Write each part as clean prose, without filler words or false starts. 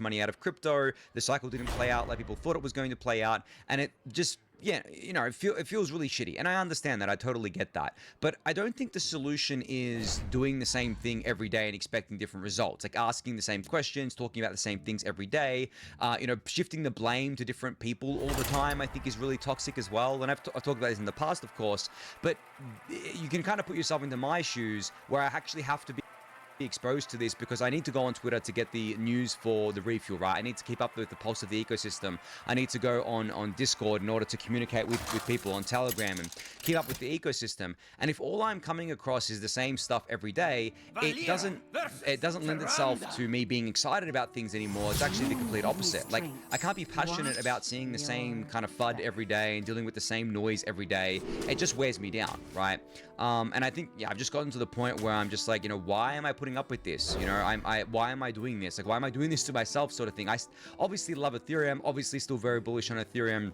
money out of crypto. The cycle didn't play out like people thought it was going to play out, and it just, yeah, you know, it feels really shitty, and I understand that. I totally get that, but I don't think the solution is doing the same thing every day and expecting different results, like asking the same questions, talking about the same things every day. You know, shifting the blame to different people all the time, I think, is really toxic as well. And I've talked about this in the past, of course, but you can kind of put yourself into my shoes, where I actually have to be exposed to this because I need to go on Twitter to get the news for the refuel, right? I need to keep up with the pulse of the ecosystem. I need to go on Discord in order to communicate with people, on Telegram, and keep up with the ecosystem. And if all I'm coming across is the same stuff every day, it doesn't lend itself to me being excited about things anymore. It's actually the complete opposite. Like, I can't be passionate about seeing the same kind of FUD every day and dealing with the same noise every day. It just wears me down, right? And I think, yeah, I've just gotten to the point where I'm just like, you know, why am I putting up with this? You know, why am I doing this? Like, why am I doing this to myself, sort of thing? I obviously love Ethereum, obviously still very bullish on Ethereum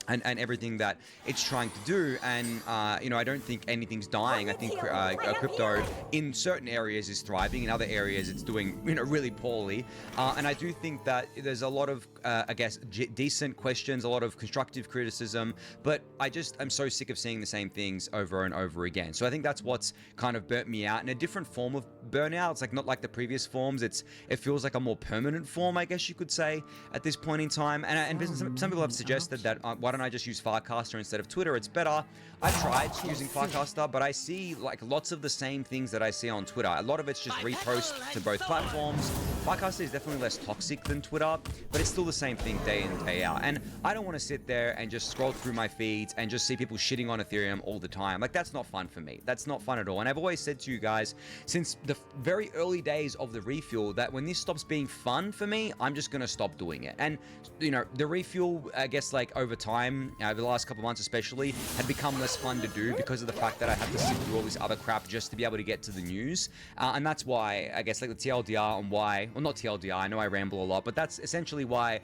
and everything that it's trying to do, and you know, I don't think anything's dying. I think crypto in certain areas is thriving, in other areas it's doing, you know, really poorly, and I do think that there's a lot of I guess decent questions, a lot of constructive criticism, but I'm so sick of seeing the same things over and over again. So I think that's what's kind of burnt me out in a different form of burnout. It's like not like the previous forms. It feels like a more permanent form, I guess you could say, at this point in time. And some people have suggested that why don't I just use Farcaster instead of Twitter? It's better. I've tried using Farcaster, but I see like lots of the same things that I see on Twitter. A lot of it's just repost to both platforms. Farcaster is definitely less toxic than Twitter, but it's still the same thing day in, day out. And I don't want to sit there and just scroll through my feeds and just see people shitting on Ethereum all the time. Like, that's not fun for me. That's not fun at all. And I've always said to you guys since the very early days of the refuel that when this stops being fun for me, I'm just going to stop doing it. And, you know, the refuel, I guess, like over time, over the last couple months especially, had become less fun to do because of the fact that I had to sit through all this other crap just to be able to get to the news. And that's why, I guess, like the TLDR on why, well, not TLDR, I know I ramble a lot, but that's essentially why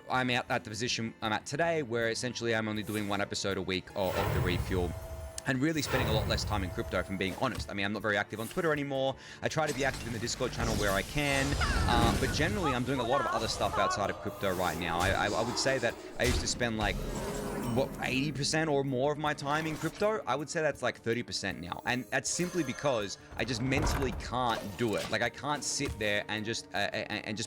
I'm at the position I'm at today, where essentially I'm only doing one episode a week of the refuel. And really spending a lot less time in crypto, if I'm being honest. I mean, I'm not very active on Twitter anymore. I try to be active in the Discord channel where I can. But generally, I'm doing a lot of other stuff outside of crypto right now. I would say that I used to spend like, what, 80% or more of my time in crypto. I would say that's like 30% now, and that's simply because I just mentally can't do it. Like, I can't sit there and just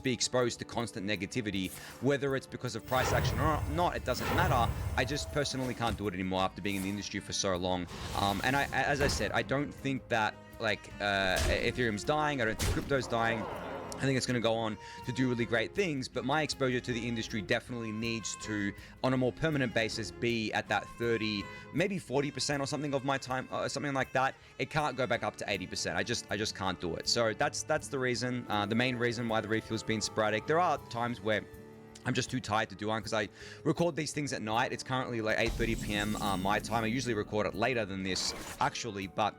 be exposed to constant negativity, whether it's because of price action or not. It doesn't matter. I just personally can't do it anymore after being in the industry for so long. And as I said, I don't think that like Ethereum's dying. I don't think crypto's dying. I think it's going to go on to do really great things, but my exposure to the industry definitely needs to, on a more permanent basis, be at that 30, maybe 40% or something of my time, something like that. It can't go back up to 80%. I just can't do it. So that's the reason, the main reason why the refuel's been sporadic. There are times where I'm just too tired to do one because I record these things at night. It's currently like 8:30 p.m. My time. I usually record it later than this, actually, but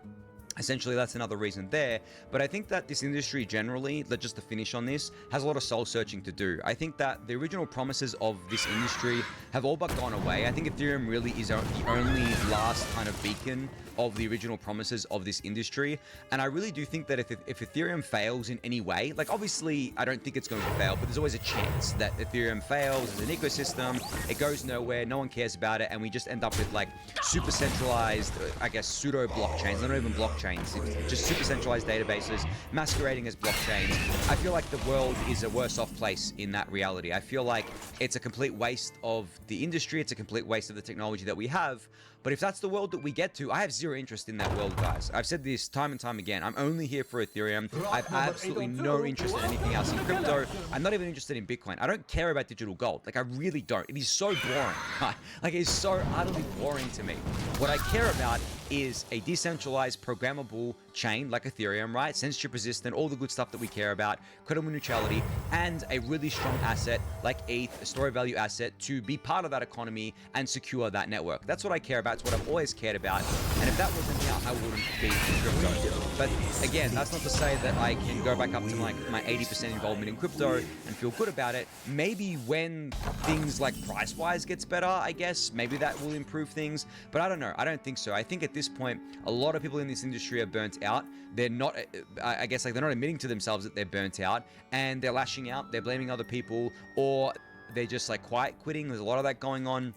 essentially, that's another reason there. But I think that this industry generally, just to finish on this, has a lot of soul searching to do. I think that the original promises of this industry have all but gone away. I think Ethereum really is the only last kind of beacon of the original promises of this industry. And I really do think that if Ethereum fails in any way, like obviously I don't think it's going to fail, but there's always a chance that Ethereum fails as an ecosystem, it goes nowhere, no one cares about it, and we just end up with like super centralized, I guess, pseudo blockchains. They're not even blockchains, it's just super centralized databases masquerading as blockchains. I feel like the world is a worse off place in that reality. I feel like it's a complete waste of the industry, it's a complete waste of the technology that we have. But if that's the world that we get to, I have zero interest in that world, guys. I've said this time and time again. I'm only here for Ethereum. I have absolutely no interest in anything else in crypto. I'm not even interested in Bitcoin. I don't care about digital gold. Like, I really don't. It is so boring. Like, it is so utterly boring to me. What I care about is a decentralized, programmable chain like Ethereum, right? Censorship resistant, all the good stuff that we care about, credible neutrality, and a really strong asset like ETH, a store of value asset, to be part of that economy and secure that network. That's what I care about. It's what I've always cared about. And if that wasn't here, I wouldn't be in crypto. But again, that's not to say that I can go back up to like my 80% involvement in crypto and feel good about it. Maybe when things like price-wise gets better, I guess, maybe that will improve things. But I don't know. I don't think so. I think at this point, a lot of people in this industry are burnt out. They're not, I guess, like they're not admitting to themselves that they're burnt out, and they're lashing out. They're blaming other people, or they're just like quiet quitting. There's a lot of that going on.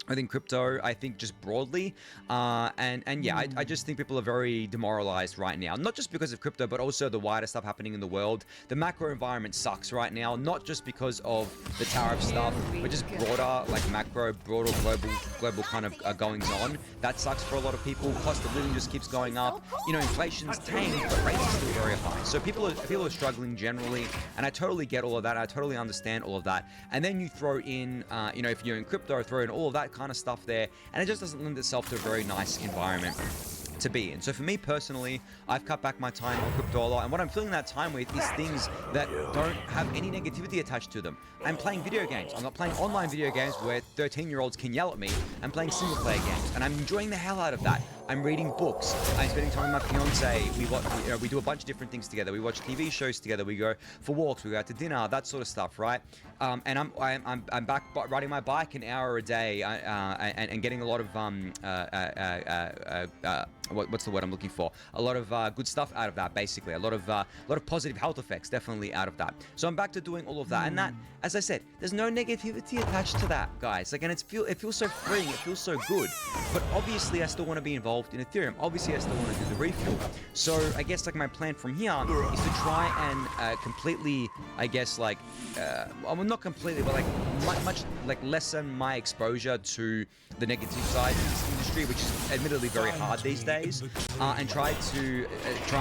I think crypto, I think just broadly, and yeah, I just think people are very demoralized right now. Not just because of crypto, but also the wider stuff happening in the world. The macro environment sucks right now, not just because of the tariff stuff, but just broader, like broader global kind of goings on. That sucks for a lot of people. Cost of living just keeps going up. You know, inflation's tamed, but rates are still very high. So people are struggling generally, and I totally get all of that. I totally understand all of that. And then you throw in, you know, if you're in crypto, throw in all of that kind of stuff there, and it just doesn't lend itself to a very nice environment to be in. So for me personally, I've cut back my time on crypto a lot, and what I'm filling that time with is things that don't have any negativity attached to them. I'm playing video games. I'm not playing online video games where 13-year-olds can yell at me. I'm playing single player games, and I'm enjoying the hell out of that. I'm reading books. I'm spending time with my fiance. We do a bunch of different things together. We watch TV shows together. We go for walks. We go out to dinner. That sort of stuff, right? And I'm back riding my bike an hour a day, and getting a lot of what's the word I'm looking for? A lot of good stuff out of that. Basically, a lot of positive health effects definitely out of that. So I'm back to doing all of that, and that, as I said, there's no negativity attached to that, guys. Like, and it feels so freeing. It feels so good. But obviously, I still want to be involved in Ethereum. Obviously, I still want to do the refuel. So I guess like my plan from here is to try and completely, I guess, like, well, not completely, but like much like lessen my exposure to the negative side of this industry, which is admittedly very hard these days, and try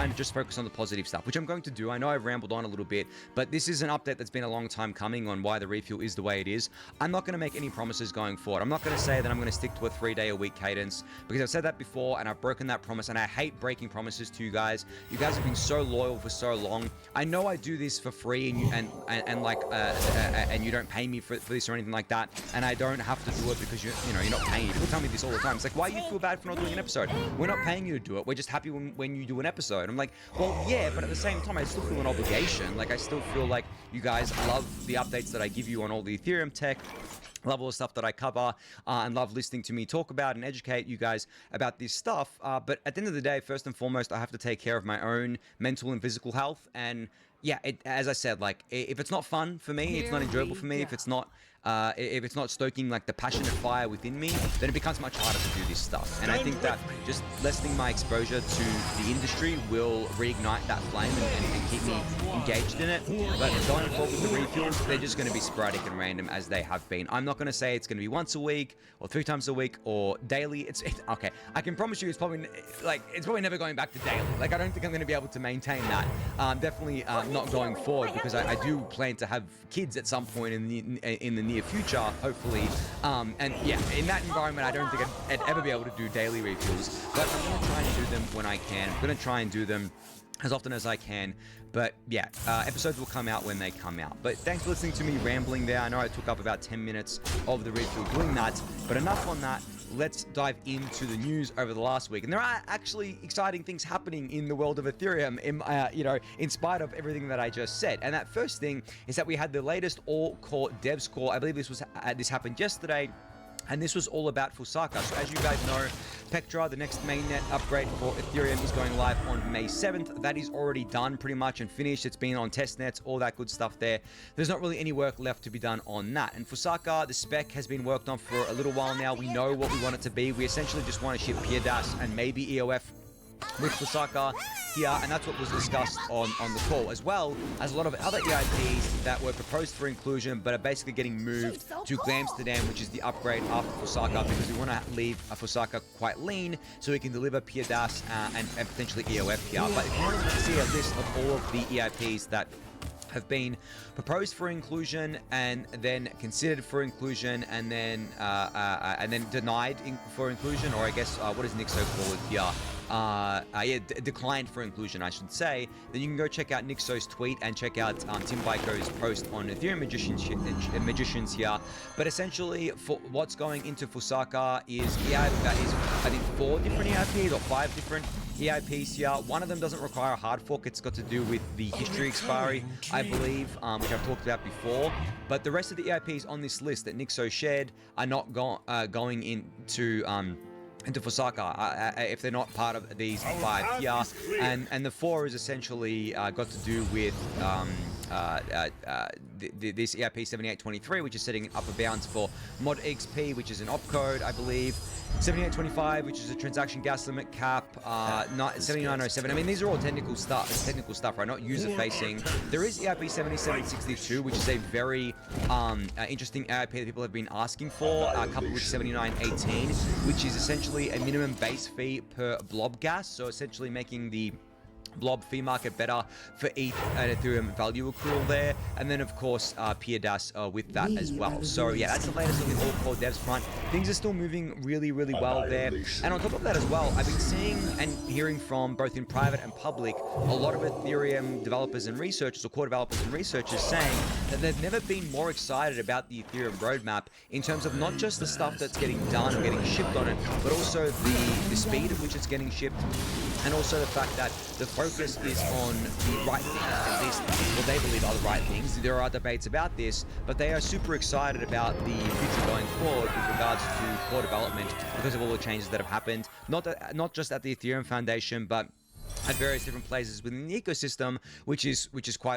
and just focus on the positive stuff, which I'm going to do. I know I've rambled on a little bit, but this is an update that's been a long time coming on why the refuel is the way it is. I'm not going to make any promises going forward. I'm not going to say that I'm going to stick to a 3-day-a-week cadence, because I've said that before and I've broken that promise, and I hate breaking promises to you guys. You guys have been so loyal for so long. I know I do this for free, and you don't pay me for this or anything like that, and I don't have to do it because you're not paying me. People tell me this all the time. It's like, why do you feel bad for not doing an episode? We're not paying you to do it. We're just happy when you do an episode. I'm like, well, yeah, but at the same time, I still feel an obligation. Like, I still feel like you guys love the updates that I give you on all the Ethereum tech. Love all the stuff that I cover, and love listening to me talk about and educate you guys about this stuff. But at the end of the day, first and foremost, I have to take care of my own mental and physical health. And yeah, as I said, like, if it's not fun for me, it's not enjoyable for me, if it's not stoking like the passionate fire within me, then it becomes much harder to do this stuff. And I think that just lessening my exposure to the industry will reignite that flame and keep me engaged in it. But going forward with the refuels, they're just going to be sporadic and random as they have been. I'm not going to say it's going to be once a week or 3 times a week or daily. It's okay. I can promise you it's probably never going back to daily. Like, I don't think I'm going to be able to maintain that. Definitely not going forward, because I do plan to have kids at some point in the near future, hopefully. And yeah, in that environment, I don't think I'd ever be able to do daily refuels. But I'm going to try and do them when I can. I'm going to try and do them as often as I can. But yeah, episodes will come out when they come out. But thanks for listening to me rambling there. I know I took up about 10 minutes of the refuel doing that, but enough on that. Let's dive into the news over the last week. And there are actually exciting things happening in the world of Ethereum, in spite of everything that I just said. And that first thing is that we had the latest all-core dev score. I believe this happened yesterday. And this was all about Fusaka. So as you guys know, Pectra, the next mainnet upgrade for Ethereum, is going live on May 7th. That is already done pretty much and finished. It's been on testnets, all that good stuff there. There's not really any work left to be done on that. And Fusaka, the spec has been worked on for a little while now. We know what we want it to be. We essentially just want to ship PeerDAS and maybe EOF with Fusaka here, and that's what was discussed on the call, as well as a lot of other EIPs that were proposed for inclusion but are basically getting moved to Glamsterdam, which is the upgrade after Fusaka, because we want to leave Fusaka quite lean so we can deliver PeerDAS and potentially EOF here. But if you want to see a list of all of the EIPs that have been proposed for inclusion and then considered for inclusion and then denied for inclusion, or I guess what does Nixo call it here? Declined for inclusion, I should say. Then you can go check out Nixo's tweet and check out Tim Byko's post on Ethereum Magicians here. But essentially, for what's going into Fusaka is I think 4 different EIPs or 5 different EIPs here. One of them doesn't require a hard fork. It's got to do with the history expiry, I believe, which I've talked about before. But the rest of the EIPs on this list that Nixo shared are not going into into Fusaka if they're not part of these 5 here, and the 4 is essentially got to do with this EIP 7823, which is setting upper bounds for mod XP, which is an opcode, I believe. 7825, which is a transaction gas limit cap, 7907. I mean, these are all technical stuff, right? Not user facing. There is EIP 7762, which is a very interesting EIP that people have been asking for, coupled with 7918, which is essentially a minimum base fee per blob gas. So essentially making the blob fee market better for ETH and Ethereum value accrual there, and then of course PeerDAS with that as well. So yeah, that's the latest on the all core devs front. Things are still moving really well there, and on top of that as well, I've been seeing and hearing from both in private and public a lot of Ethereum developers and researchers, or core developers and researchers, saying that they've never been more excited about the Ethereum roadmap in terms of not just the stuff that's getting done or getting shipped on it, but also the speed at which it's getting shipped, and also the fact that the focus is on the right things, at least what they believe are the right things. There are debates about this, but they are super excited about the future going forward with regards to core development because of all the changes that have happened, not just at the Ethereum Foundation, but at various different places within the ecosystem, which is quite